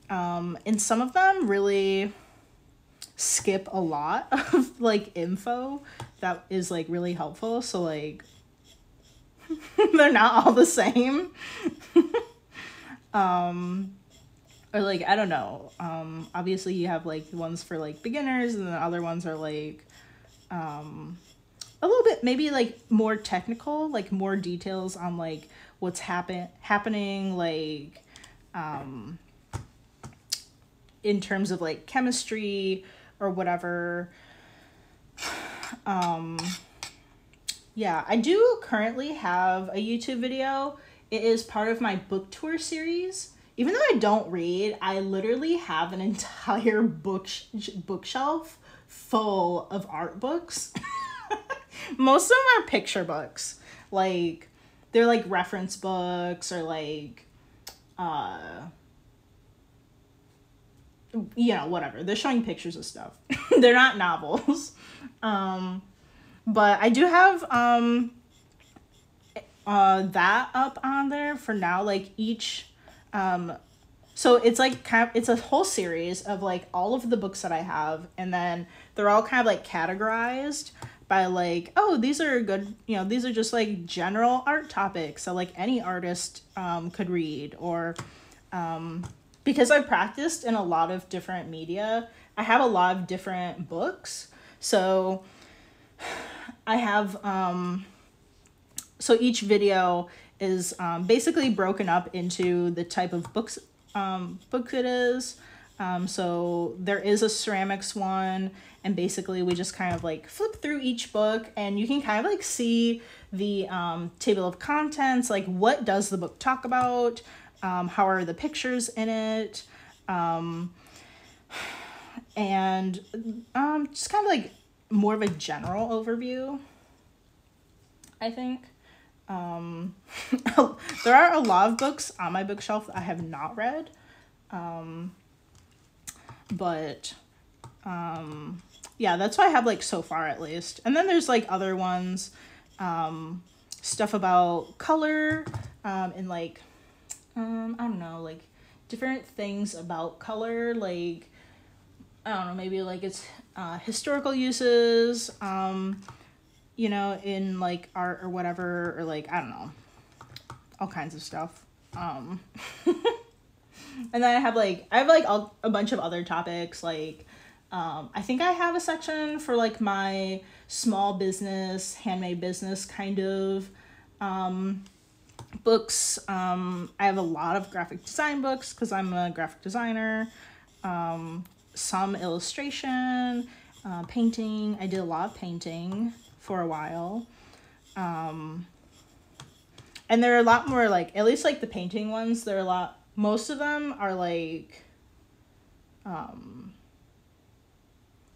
and some of them really skip a lot of like info that is like really helpful. So like they're not all the same. Or like, I don't know. Obviously you have like ones for like beginners, and then other ones are like a little bit maybe like more technical, like more details on like what's happening like in terms of like chemistry or whatever. Yeah, I do currently have a YouTube video. It is part of my book tour series. Even though I don't read, I literally have an entire bookshelf full of art books. Most of them are picture books. Like, they're like reference books or like, whatever. They're showing pictures of stuff. They're not novels. But I do have that up on there for now. Like each so it's like it's a whole series of like all of the books that I have, and then they're all kind of like categorized by like, oh, these are good, these are just like general art topics that like any artist could read, or because I've practiced in a lot of different media, I have a lot of different books. So I have so each video is basically broken up into the type of book it is. So there is a ceramics one, and basically we just kind of like flip through each book, and you can kind of like see the table of contents, like what does the book talk about, how are the pictures in it, and just kind of like more of a general overview, I think. There are a lot of books on my bookshelf that I have not read, but yeah, that's what I have like so far at least. And then there's like other ones, stuff about color, and like I don't know, like different things about color, like I don't know, maybe like it's historical uses, in like art or whatever, or like, I don't know, all kinds of stuff. And then I have like a bunch of other topics, like, I think I have a section for like my small business, handmade business kind of, books. I have a lot of graphic design books because I'm a graphic designer, some illustration, painting. I did a lot of painting for a while. And there are a lot more, like, at least like the painting ones, most of them are like,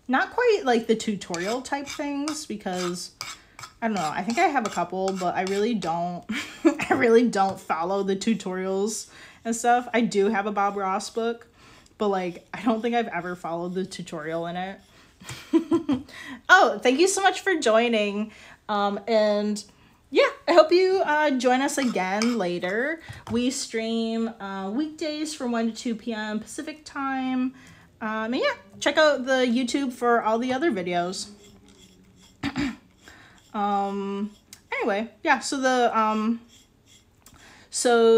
not quite like the tutorial type things, because I don't know, I think I have a couple, but I really don't, I really don't follow the tutorials and stuff. I do have a Bob Ross book, but like, I don't think I've ever followed the tutorial in it. Oh, thank you so much for joining. And yeah, I hope you join us again later. We stream weekdays from 1 to 2 p.m. Pacific time. And yeah, check out the YouTube for all the other videos. Anyway, yeah, so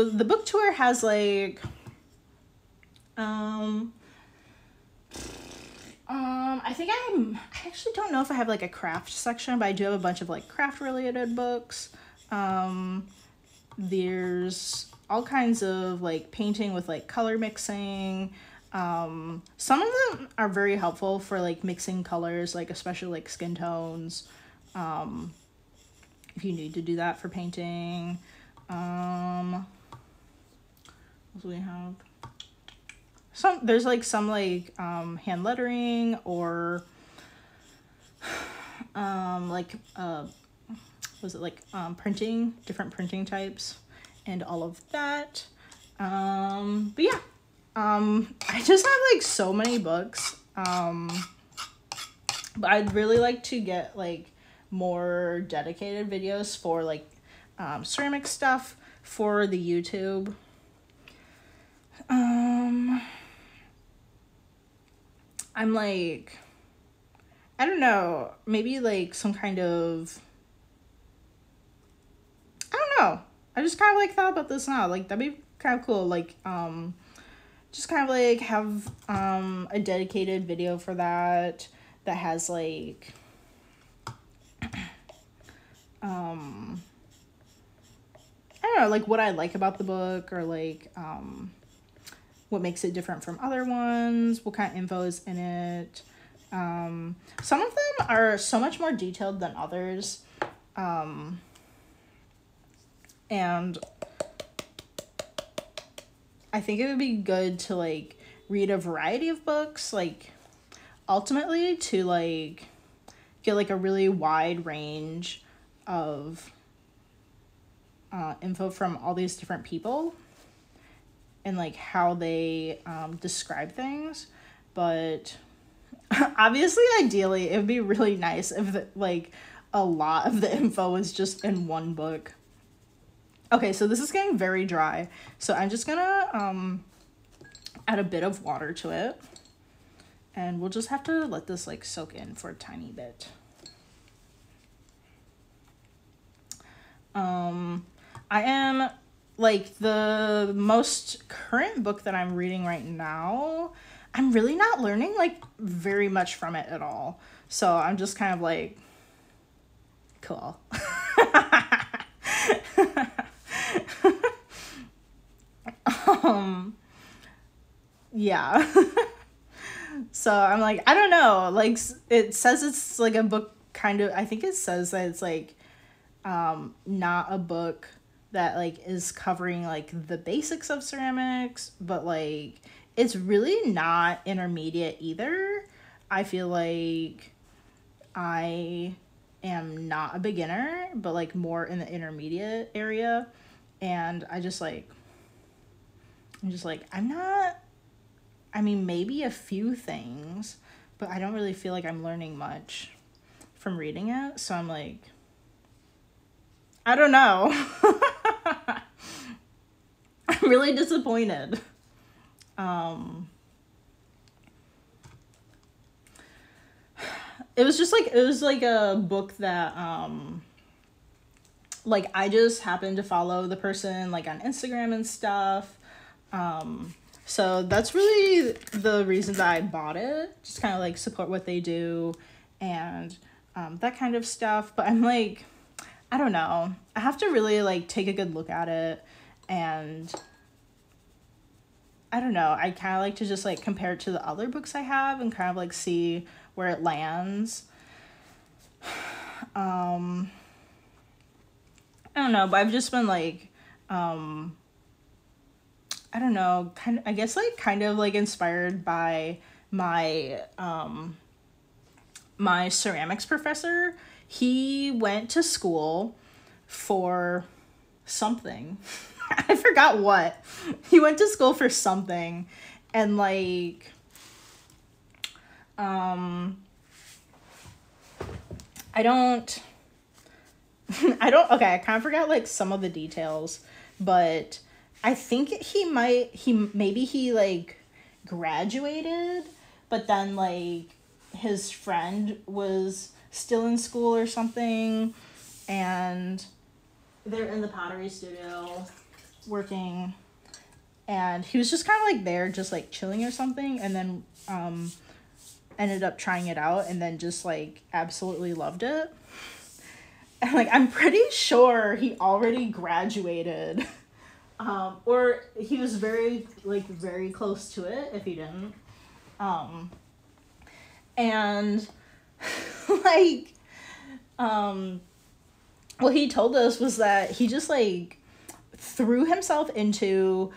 the book tour has like I actually don't know if I have like a craft section, but I do have a bunch of like craft related books. There's all kinds of like painting with like color mixing. Some of them are very helpful for like mixing colors, like especially like skin tones. If you need to do that for painting. What do we have? There's like some like hand lettering, or was it like printing, different printing types and all of that. But yeah, I just have like so many books, but I'd really like to get like more dedicated videos for like ceramic stuff for the YouTube. I'm like, I don't know, maybe like some kind of, I don't know, I just kind of like thought about this now, like that'd be kind of cool, like just kind of like have a dedicated video for that has like I don't know, like what I like about the book, or like what makes it different from other ones, what kind of info is in it. Some of them are so much more detailed than others. And I think it would be good to like read a variety of books, like ultimately to like get like a really wide range of info from all these different people and like how they describe things. But obviously, ideally, it would be really nice if like a lot of the info was just in one book. Okay, so this is getting very dry, so I'm just gonna add a bit of water to it, and we'll just have to let this like soak in for a tiny bit. I am like the most current book that I'm reading right now. I'm really not learning like very much from it at all. So I'm just kind of like, cool. Yeah. So I'm like, I don't know. Like it says it's like a book kind of, I think it says that it's like not a book that like is covering like the basics of ceramics, but like it's really not intermediate either. I feel like I am not a beginner, but like more in the intermediate area. And I'm just like, I'm not, I mean, maybe a few things, but I don't really feel like I'm learning much from reading it. So I'm like, I don't know. I'm really disappointed. It was like a book that like I just happened to follow the person like on Instagram and stuff. So that's really the reason that I bought it. Just kind of like support what they do and that kind of stuff. But I'm like, I don't know. I have to really like take a good look at it, and I don't know. I kind of like to just like compare it to the other books I have and kind of like see where it lands. I don't know, but I've just been like, I don't know, I guess like kind of like inspired by my my ceramics professor. He went to school for something. I forgot what. He went to school for something, and like I don't okay, I kind of forgot like some of the details, but I think maybe he like graduated, but then like his friend was still in school or something, and they're in the pottery studio working, and he was just kind of like there just like chilling or something, and then ended up trying it out and then just like absolutely loved it. And like I'm pretty sure he already graduated, or he was very close to it if he didn't, and like what he told us was that he just like threw himself into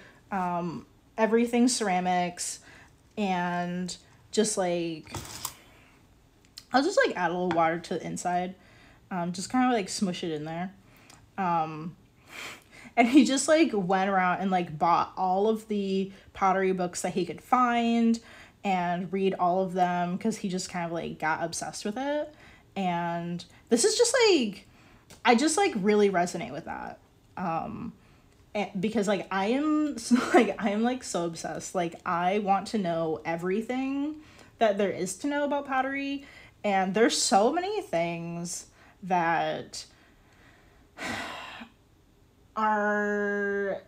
everything ceramics, and just like I'll just like add a little water to the inside, just kind of like smush it in there, and he just like went around and like bought all of the pottery books that he could find and read all of them because he just kind of like got obsessed with it. And this is just like, I just like really resonate with that, because like I am like so obsessed. Like I want to know everything that there is to know about pottery, and there's so many things that are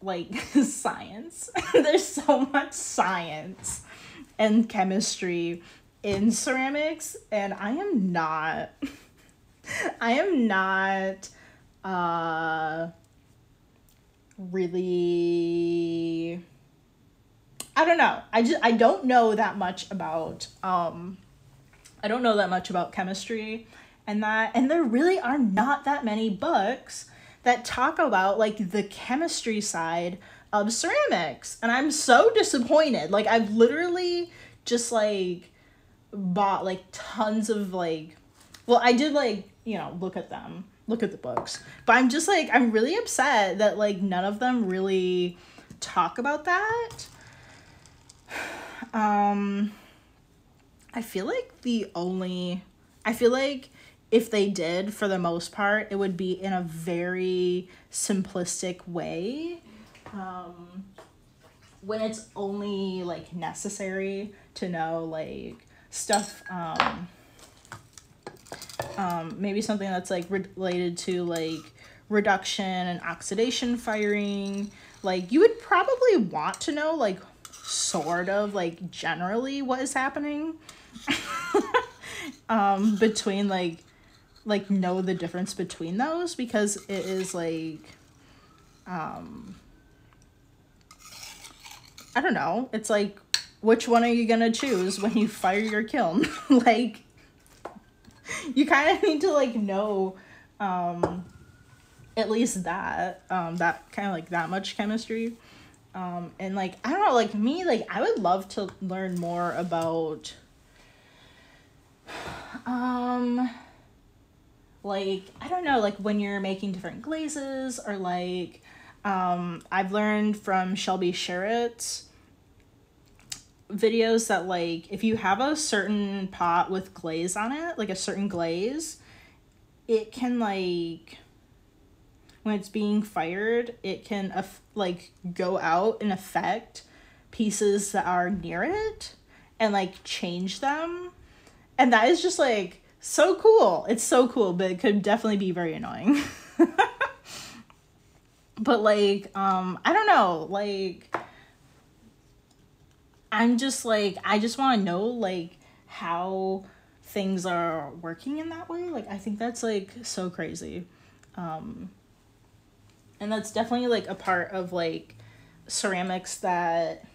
like science. There's so much science and chemistry in ceramics, and I am not really, I don't know. I don't know that much about chemistry and there really are not that many books that talk about like the chemistry side of ceramics, and I'm so disappointed. Like I've literally just like bought like tons of like, well, I did like, you know, look at the books, but I'm just like, I'm really upset that like none of them really talk about that. I feel like if they did, for the most part, it would be in a very simplistic way, when it's only like necessary to know like stuff, maybe something that's like related to like reduction and oxidation firing. Like you would probably want to know like sort of like generally what is happening between like know the difference between those, because it is like I don't know, it's like, which one are you gonna choose when you fire your kiln? Like you kind of need to like know at least that that kind of like that much chemistry, and like I don't know, like me, like I would love to learn more about like I don't know, like when you're making different glazes, or like I've learned from Shelby Sherritt's videos that like if you have a certain pot with glaze on it, like a certain glaze, it can like when it's being fired, it can like go out and affect pieces that are near it and like change them, and that is just like so cool. It's so cool, but it could definitely be very annoying. But like I don't know, like I'm just like, I just want to know like how things are working in that way. Like I think that's like so crazy, and that's definitely like a part of like ceramics that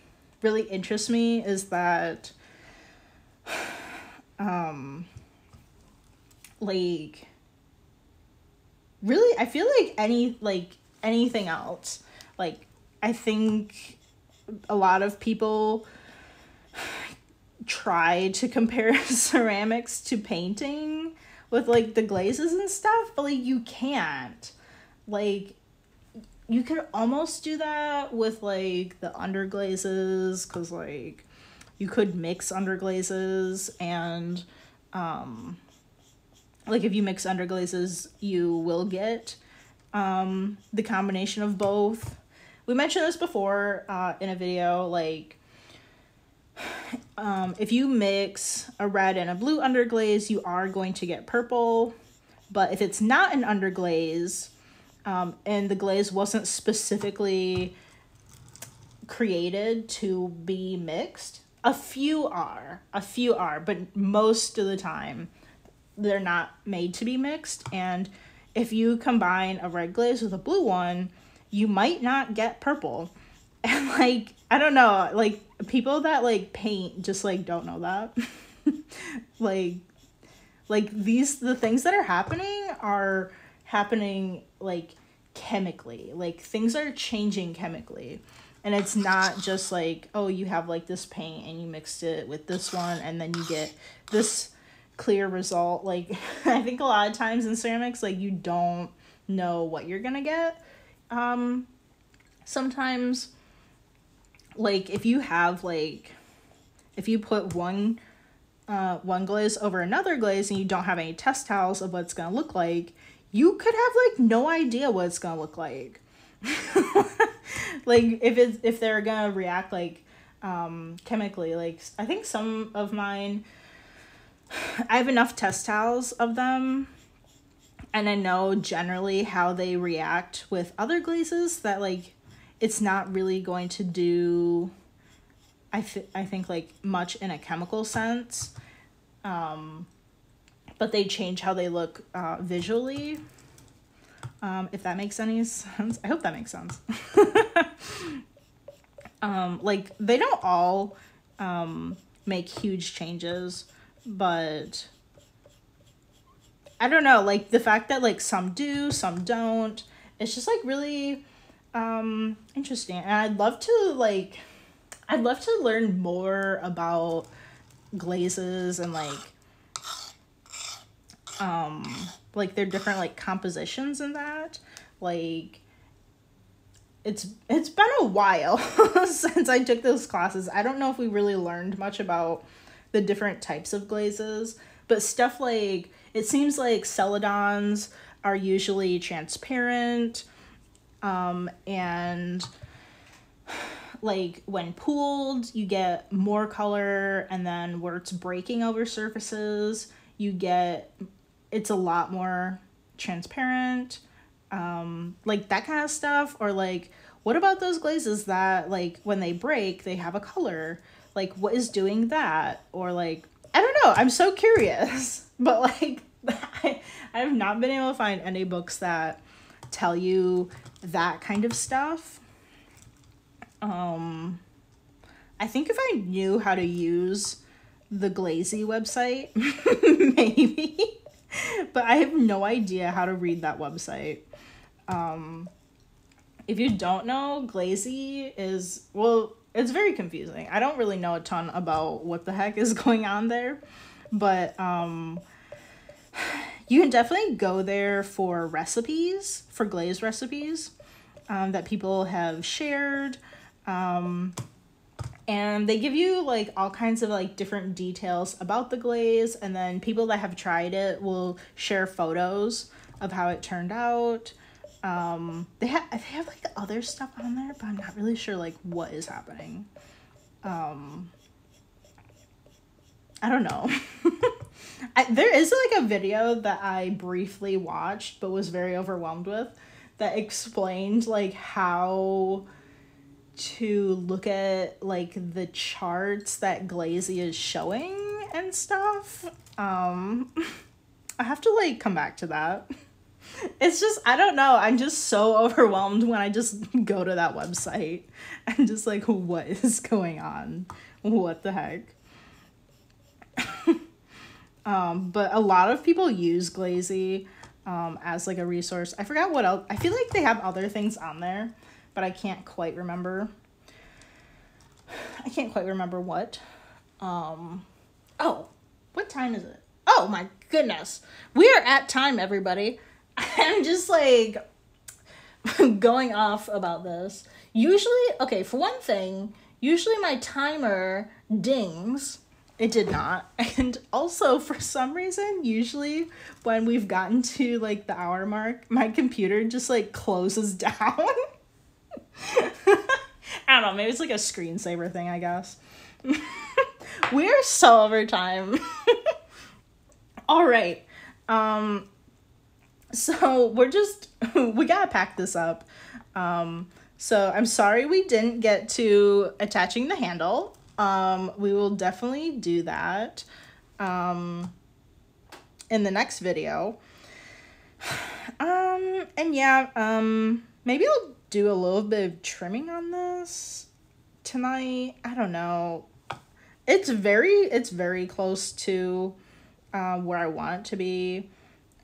really interests me, is that like really I feel like anything else, like I think a lot of people try to compare ceramics to painting with like the glazes and stuff, but like you can't. Like you could almost do that with like the underglazes, because like you could mix underglazes, and like if you mix underglazes you will get the combination of both. We mentioned this before in a video, like if you mix a red and a blue underglaze, you are going to get purple. But if it's not an underglaze, and the glaze wasn't specifically created to be mixed, a few are, but most of the time they're not made to be mixed. And if you combine a red glaze with a blue one, you might not get purple. And like I don't know, like people that like paint just like don't know that. like the things that are happening like chemically, like things are changing chemically, and it's not just like, oh, you have like this paint and you mixed it with this one and then you get this clear result. Like I think a lot of times in ceramics, like you don't know what you're gonna get. Sometimes like if you put one glaze over another glaze and you don't have any test towels of what it's gonna look like, you could have like no idea what it's gonna look like. Like if they're gonna react like chemically. Like I think some of mine, I have enough test towels of them, and I know generally how they react with other glazes, that like it's not really going to do I think like much in a chemical sense, but they change how they look visually, if that makes any sense. I hope that makes sense. Like they don't all make huge changes, but I don't know, like the fact that like some do, some don't, it's just like really interesting. And I'd love to learn more about glazes and like their different like compositions and that. Like it's been a while since I took those classes. I don't know if we really learned much about the different types of glazes, but stuff like, it seems like Celadons are usually transparent, and like when pooled you get more color, and then where it's breaking over surfaces it's a lot more transparent, like that kind of stuff. Or like, what about those glazes that like when they break they have a color, like what is doing that? Or like, I don't know, I'm so curious. But like I have not been able to find any books that tell you that kind of stuff. I think if I knew how to use the Glazy website, maybe, but I have no idea how to read that website. If you don't know, Glazy is, well, it's very confusing. I don't really know a ton about what the heck is going on there, but you can definitely go there for recipes, for glaze recipes, that people have shared. And they give you like all kinds of like different details about the glaze, and then people that have tried it will share photos of how it turned out. They have like other stuff on there, but I'm not really sure like what is happening. I don't know. There is like a video that I briefly watched but was very overwhelmed with, that explained like how to look at like the charts that Glazy is showing and stuff. I have to like come back to that. It's just, I don't know, I'm just so overwhelmed when I just go to that website and just like, what is going on? What the heck? But a lot of people use Glazy as like a resource. I forgot what else. I feel like they have other things on there, but I can't quite remember. I can't quite remember what. Oh, what time is it? Oh my goodness. We are at time, everybody. I'm just like going off about this. Usually, okay, for one thing, usually my timer dings. It did not. And also, for some reason, usually when we've gotten to like the hour mark, my computer just like closes down. I don't know, maybe it's like a screensaver thing, I guess. We're so over time. All right. So we gotta pack this up. So I'm sorry we didn't get to attaching the handle. We will definitely do that in the next video. And yeah, maybe I'll do a little bit of trimming on this tonight. I don't know. It's very close to where I want it to be.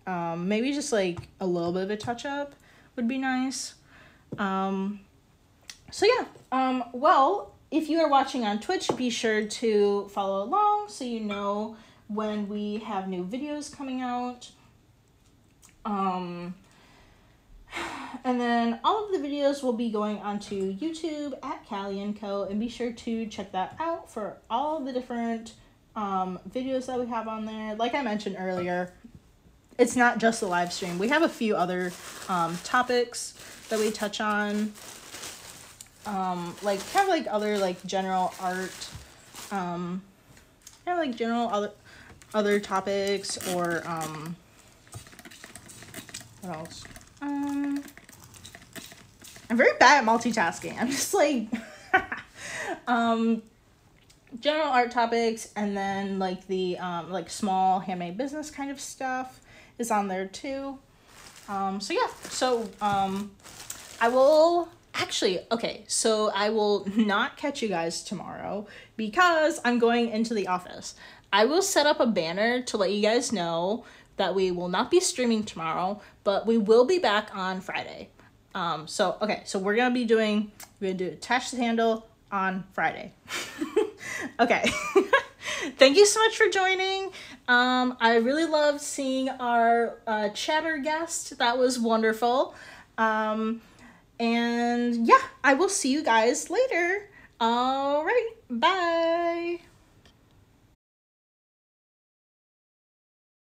Maybe just like a little bit of a touch up would be nice. So yeah, well, if you are watching on Twitch, be sure to follow along so you know when we have new videos coming out. And then all of the videos will be going onto YouTube at Callie & Co. And be sure to check that out for all the different videos that we have on there. Like I mentioned earlier, it's not just the live stream. We have a few other topics that we touch on. Like kind of like other like general art, kind of like general other topics, or what else? I'm very bad at multitasking. I'm just like general art topics, and then like the like small handmade business kind of stuff is on there too. So yeah, so I will actually, okay, so I will not catch you guys tomorrow because I'm going into the office. I will set up a banner to let you guys know that we will not be streaming tomorrow, but we will be back on Friday. So we're gonna do attach the handle on Friday. Okay. Thank you so much for joining. I really loved seeing our chatter guest. That was wonderful. And yeah, I will see you guys later. All right, bye.